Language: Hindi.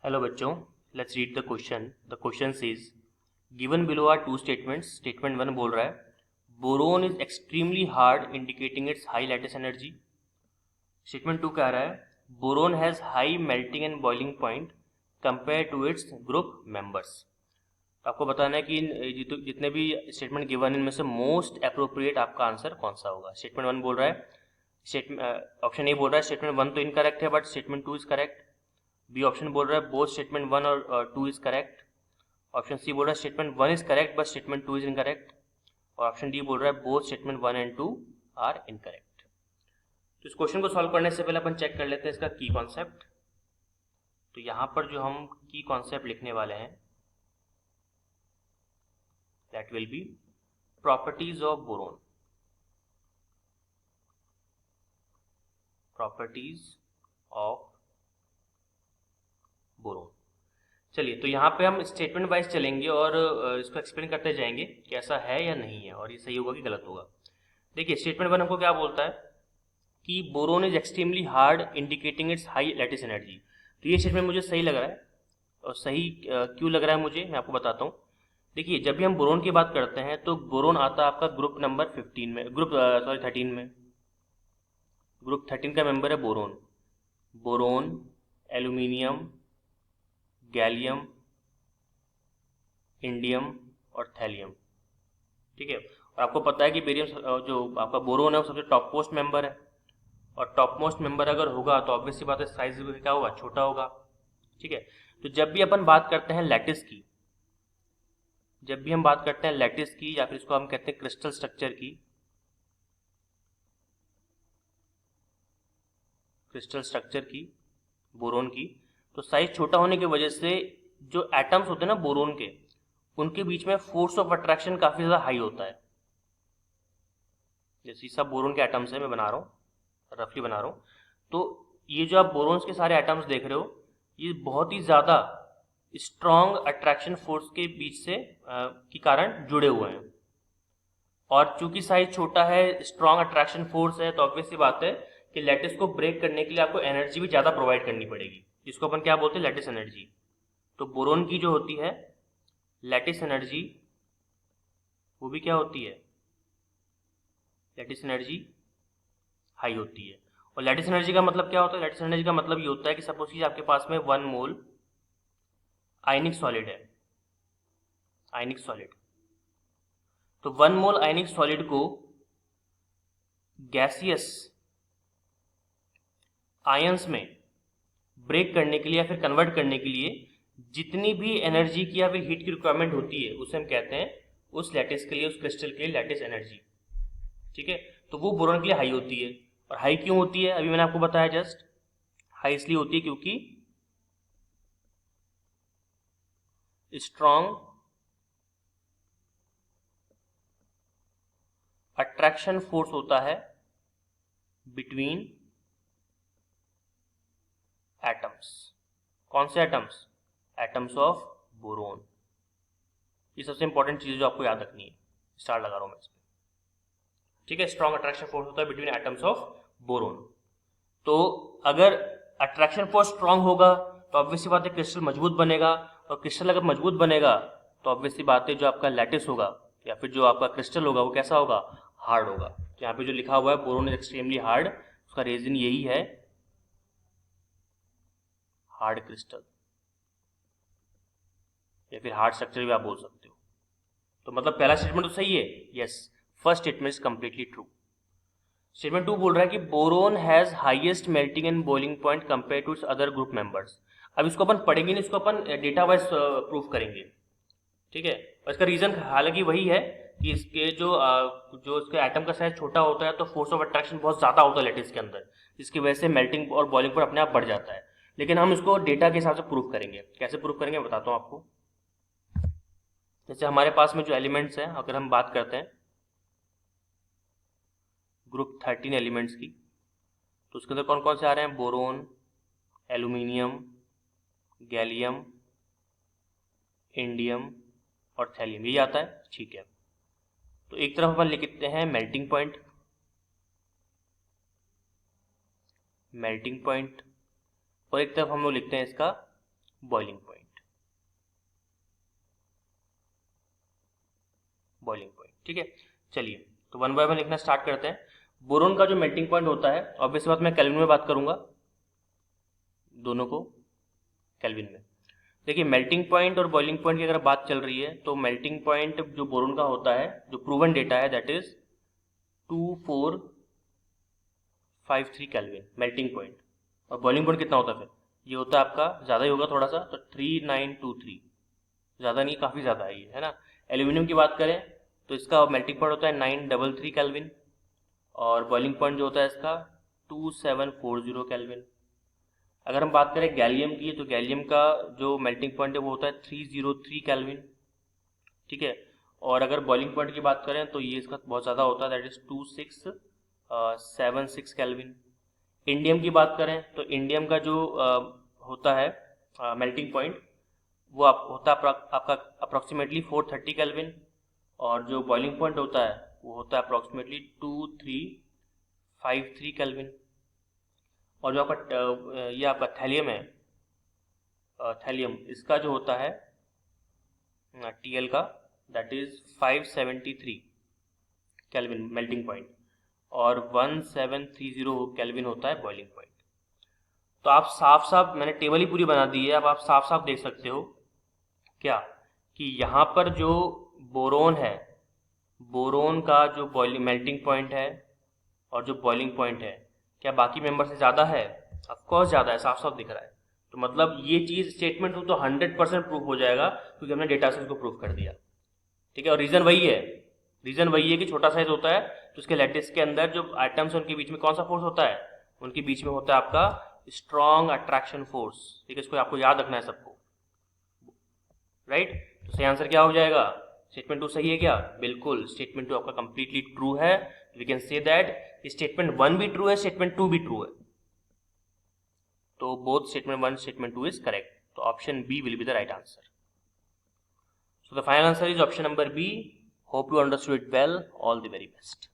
हेलो बच्चों, let's read the question. The question is given below are two statements. Statement one बोल रहा है boron is extremely hard indicating its high lattice energy. Statement two कह रहा है boron has high melting and boiling point compare to its group members. आपको बताना है कि जितने भी स्टेटमेंट गिवन इनमें से मोस्ट अप्रोप्रिएट आपका आंसर कौन सा होगा. स्टेटमेंट वन बोल रहा है ऑप्शन ए बोल रहा है स्टेटमेंट वन तो इनकरेक्ट है but statement two is correct. B option बोल रहा है बोथ स्टेटमेंट वन और two is correct. Option C बोल रहा है statement one is correct but statement two is incorrect. और ऑप्शन डी बोल रहा है both statement one and two are incorrect. तो इस क्वेश्चन को सॉल्व करने से पहले अपन चेक कर लेते हैं इसका की कॉन्सेप्ट. तो यहां पर जो हम की कॉन्सेप्ट लिखने वाले हैं that will be properties of boron. Properties of boron. चलिए, तो यहाँ पे हम स्टेटमेंट वाइज चलेंगे और इसको एक्सप्लेन करते जाएंगे कि ऐसा है या नहीं है और ये सही होगा कि गलत होगा. देखिए, स्टेटमेंट वन हमको क्या बोलता है कि boron is extremely hard indicating its high lattice energy. तो ये स्टेटमेंट मुझे सही लग रहा है. और सही क्यों लग रहा है मुझे, मैं आपको बताता हूँ. देखिए, जब भी हम बोरोन की बात करते हैं तो बोरोन आता है आपका ग्रुप नंबर 15 में, 13 में. ग्रुप 13 का मेंबर है boron. Boron, aluminium, gallium, indium और थैलियम. ठीक है. और आपको पता है कि बेरियम जो आपका बोरोन है वो सबसे टॉप मोस्ट मेंबर है. और टॉप मोस्ट मेंबर अगर होगा तो ऑब्वियस सी बात है साइज क्या होगा, छोटा होगा. ठीक है. तो जब भी अपन बात करते हैं लैटिस की, जब भी हम बात करते हैं लैटिस की या फिर इसको हम कहते हैं क्रिस्टल स्ट्रक्चर की, क्रिस्टल स्ट्रक्चर की बोरोन की, तो साइज छोटा होने की वजह से जो एटम्स होते हैं ना बोरोन के, उनके बीच में फोर्स ऑफ अट्रैक्शन काफी ज्यादा हाई होता है. जैसे सब बोरोन के एटम्स है, मैं बना रहा हूँ, रफली बना रहा हूँ. तो ये जो आप बोरोन्स के सारे एटम्स देख रहे हो, ये बहुत ही ज्यादा स्ट्रॉन्ग अट्रैक्शन फोर्स के बीच से के कारण जुड़े हुए हैं. और चूंकि साइज छोटा है, स्ट्रॉन्ग अट्रैक्शन फोर्स है, तो ऑब्वियस सी बात है कि लैटिस को ब्रेक करने के लिए आपको एनर्जी भी ज्यादा प्रोवाइड करनी पड़ेगी, जिसको अपन क्या बोलते हैं, लैटिस एनर्जी. तो बोरोन की जो होती है लैटिस एनर्जी, वो भी क्या होती है, लैटिस एनर्जी हाई होती है. और लैटिस एनर्जी का मतलब क्या होता है, लैटिस एनर्जी का मतलब ये होता है कि सपोज कीजिए आपके पास में 1 मोल आयनिक सॉलिड है, आयनिक सॉलिड. तो 1 मोल आयनिक सॉलिड को गैसियस आयंस में ब्रेक करने के लिए या फिर कन्वर्ट करने के लिए जितनी भी एनर्जी की या फिर हीट की रिक्वायरमेंट होती है उसे हम कहते हैं उस लैटिस के लिए, उस क्रिस्टल के लिए लैटिस एनर्जी. ठीक है. तो वो बोरोन के लिए हाई होती है. और हाई क्यों होती है, अभी मैंने आपको बताया जस्ट. हाई इसलिए होती है क्योंकि स्ट्रॉन्ग अट्रैक्शन फोर्स होता है बिटवीन एटम्स. कौन से एटम्स, एटम्स ऑफ बोरोन. ये सबसे इंपॉर्टेंट चीज जो आपको याद रखनी है. स्टार लगा रहा हूं मैं इस पे. ठीक है. स्ट्रॉन्ग अट्रैक्शन फोर्स होता है बिटवीन एटम्स ऑफ बोरोन. तो अगर अट्रैक्शन फोर्स स्ट्रॉन्ग होगा तो ऑब्वियसली बात है क्रिस्टल मजबूत बनेगा. और क्रिस्टल अगर मजबूत बनेगा तो ऑब्वियसली बात है जो आपका लैटिस होगा या फिर जो आपका क्रिस्टल होगा वो कैसा होगा, हार्ड होगा. तो यहाँ पे जो लिखा हुआ है बोरोन इज एक्सट्रीमली हार्ड, उसका रीजन यही है, हार्ड क्रिस्टल या फिर हार्ड स्ट्रक्चर भी आप बोल सकते हो. तो मतलब पहला स्टेटमेंट तो सही है, yes. First statement is completely true. Statement two बोल रहा है कि boron has highest melting and boiling point compare to its other group members. अब इसको अपन पढ़ेंगे नहीं, इसको अपन डेटा वाइज प्रूफ करेंगे. ठीक है. और इसका रीजन हालांकि वही है कि इसके जो इसके एटम का साइज छोटा होता है तो फोर्स ऑफ अट्रैक्शन बहुत ज्यादा होता है लैटिस के अंदर, जिसकी वजह से मेल्टिंग और बॉइलिंग पॉइंट अपने आप बढ़ जाता है. लेकिन हम इसको डेटा के हिसाब से प्रूफ करेंगे. कैसे प्रूफ करेंगे बताता हूँ आपको. जैसे हमारे पास में जो एलिमेंट्स हैं, अगर हम बात करते हैं ग्रुप 13 एलिमेंट्स की, तो उसके अंदर कौन कौन से आ रहे हैं, बोरोन, एल्यूमिनियम, गैलियम, इंडियम और थैलियम, ये आता है. ठीक है. तो एक तरफ अपन लिखते हैं मेल्टिंग पॉइंट, मेल्टिंग पॉइंट, और एक तरफ हम लोग लिखते हैं इसका बॉइलिंग पॉइंट। ठीक है, चलिए तो वन बाय वन लिखना स्टार्ट करते हैं। बोरोन का जो मेल्टिंग पॉइंट होता है, ऑब्वियसली बात मैं केल्विन में बात करूंगा, दोनों को केल्विन में। देखिए मेल्टिंग पॉइंट और बॉइलिंग पॉइंट की अगर बात चल रही है तो मेल्टिंग पॉइंट जो बोरोन का होता है, जो प्रूवन डेटा है, that is 2453 kelvin melting point. और बॉइलिंग पॉइंट कितना होता है फिर? ये होता है आपका, ज़्यादा ही होगा थोड़ा सा, तो 3923, ज़्यादा नहीं, काफ़ी ज़्यादा है ये, है ना। एल्यूमिनियम की बात करें तो इसका मेल्टिंग पॉइंट होता है 933 केल्विन, और बॉइलिंग पॉइंट जो होता है इसका 2740 केल्विन। अगर हम बात करें गैलियम की, तो गैलियम का जो मेल्टिंग पॉइंट है वो होता है 303 केल्विन, ठीक है। और अगर बॉइलिंग पॉइंट की बात करें तो ये इसका बहुत ज़्यादा होता है, दैट इज 2676 केल्विन। इंडियम की बात करें तो इंडियम का जो होता है मेल्टिंग पॉइंट, वो होता है आपका अप्रॉक्सीमेटली 430 केल्विन, और जो बॉइलिंग पॉइंट होता है वो होता है अप्रॉक्सीमेटली 2353 केल्विन। और जो आपका ये आपका थैलियम है, थैलियम, इसका जो होता है Tl का, that is 573 kelvin melting point, और 1730 केल्विन होता है बॉइलिंग पॉइंट। तो आप साफ साफ, मैंने टेबल ही पूरी बना दी है, अब आप साफ साफ देख सकते हो क्या कि यहाँ पर जो बोरोन है, बोरोन का जो बॉइलिंग मेल्टिंग पॉइंट है और जो बॉइलिंग पॉइंट है, क्या बाकी मेंबर से ज़्यादा है? ऑफकोर्स ज़्यादा है, साफ साफ दिख रहा है। तो मतलब ये चीज़ स्टेटमेंट हो तो 100% प्रूफ हो जाएगा, क्योंकि हमने डेटा से उसको प्रूफ कर दिया, ठीक है। और रीज़न वही है, रीज़न वही है कि छोटा साइज होता है तो उसके लैटिस के अंदर जो आइटम्स हैं उनके बीच में कौन सा फोर्स होता है? उनके बीच में होता है आपका स्ट्रॉन्ग अट्रैक्शन फोर्स, ठीक है। इसको आपको याद रखना है सबको, राइट। तो सही आंसर क्या हो जाएगा? स्टेटमेंट 2 सही है क्या? बिल्कुल, स्टेटमेंट 2 आपका कंप्लीटली ट्रू है। We can say that statement 1 भी ट्रू है, स्टेटमेंट 2 भी ट्रू है, तो both statement 1 statement 2 is correct. तो option B will be the right answer. So the final answer is option number B. Hope you understood it well. All the very best.